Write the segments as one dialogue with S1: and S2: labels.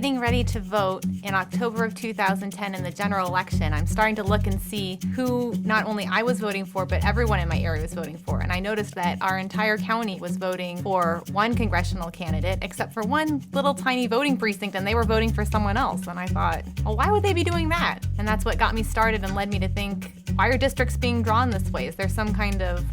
S1: getting ready to vote in October of 2010 in the general election, I'm starting to look and see who not only I was voting for, but everyone in my area was voting for. And I noticed that our entire county was voting for one congressional candidate, except for one little tiny voting precinct, and they were voting for someone else. And I thought, well, why would they be doing that? And that's what got me started and led me to think, why are districts being drawn this way? Is there some kind of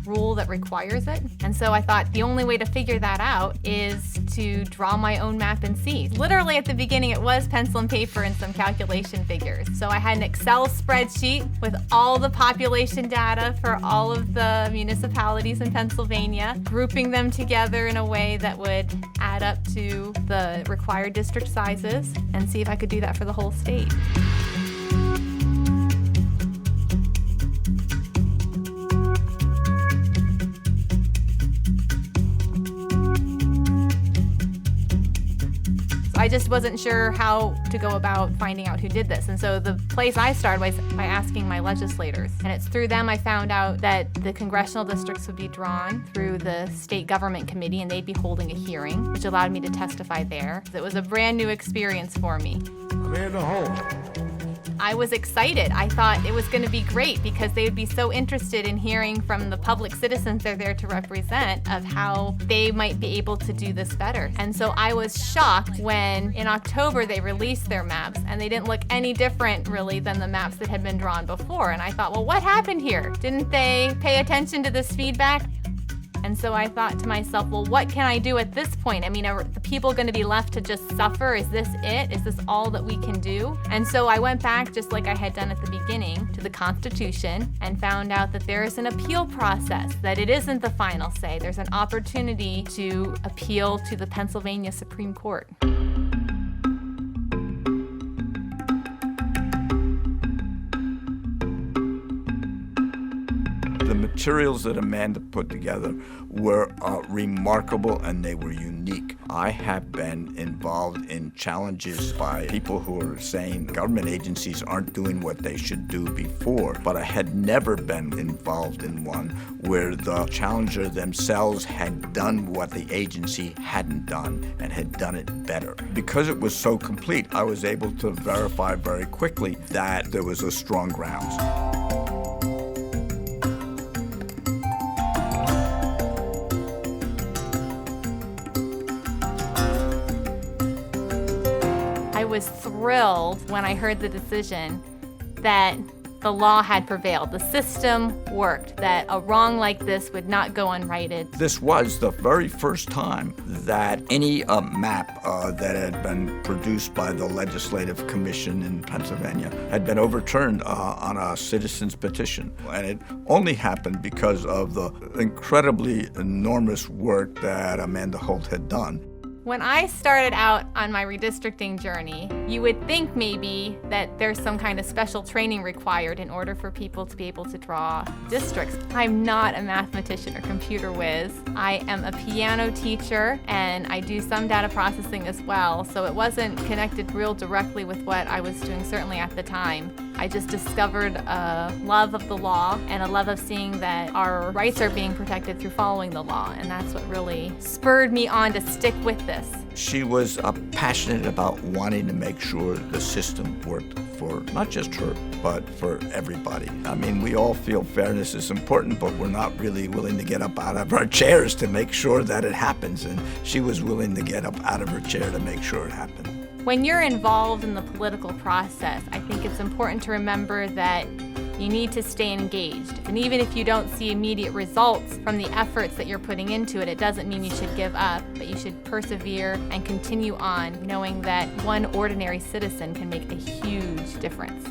S1: rule that requires it? And so I thought the only way to figure that out is to draw my own map and see. Literally at the beginning it was pencil and paper and some calculation figures. So I had an Excel spreadsheet with all the population data for all of the municipalities in Pennsylvania, grouping them together in a way that would add up to the required district sizes and see if I could do that for the whole state. I just wasn't sure how to go about finding out who did this. And so the place I started was by asking my legislators. And it's through them I found out that the congressional districts would be drawn through the state government committee, and they'd be holding a hearing, which allowed me to testify there. It was a brand new experience for me.
S2: Amanda Holt.
S1: I was excited. I thought it was going to be great because they would be so interested in hearing from the public citizens they're there to represent of how they might be able to do this better. And so I was shocked when in October they released their maps, and they didn't look any different really than the maps that had been drawn before. And I thought, well, what happened here? Didn't they pay attention to this feedback? And so I thought to myself, well, what can I do at this point? I mean, are the people going to be left to just suffer? Is this it? Is this all that we can do? And so I went back, just like I had done at the beginning, to the Constitution and found out that there is an appeal process, that it isn't the final say. There's an opportunity to appeal to the Pennsylvania Supreme Court.
S2: The materials that Amanda put together were remarkable, and they were unique. I have been involved in challenges by people who are saying government agencies aren't doing what they should do before, but I had never been involved in one where the challenger themselves had done what the agency hadn't done and had done it better. Because it was so complete, I was able to verify very quickly that there was a strong grounds.
S1: I was thrilled when I heard the decision that the law had prevailed. The system worked, that a wrong like this would not go unrighted.
S2: This was the very first time that any map that had been produced by the Legislative Commission in Pennsylvania had been overturned on a citizen's petition. And it only happened because of the incredibly enormous work that Amanda Holt had done.
S1: When I started out on my redistricting journey, you would think maybe that there's some kind of special training required in order for people to be able to draw districts. I'm not a mathematician or computer whiz. I am a piano teacher, and I do some data processing as well, so it wasn't connected real directly with what I was doing, certainly at the time. I just discovered a love of the law and a love of seeing that our rights are being protected through following the law, and that's what really spurred me on to stick with this.
S2: She was passionate about wanting to make sure the system worked for not just her, but for everybody. I mean, we all feel fairness is important, but we're not really willing to get up out of our chairs to make sure that it happens, and she was willing to get up out of her chair to make sure it happened.
S1: When you're involved in the political process, I think it's important to remember that you need to stay engaged. And even if you don't see immediate results from the efforts that you're putting into it, it doesn't mean you should give up, but you should persevere and continue on, knowing that one ordinary citizen can make a huge difference.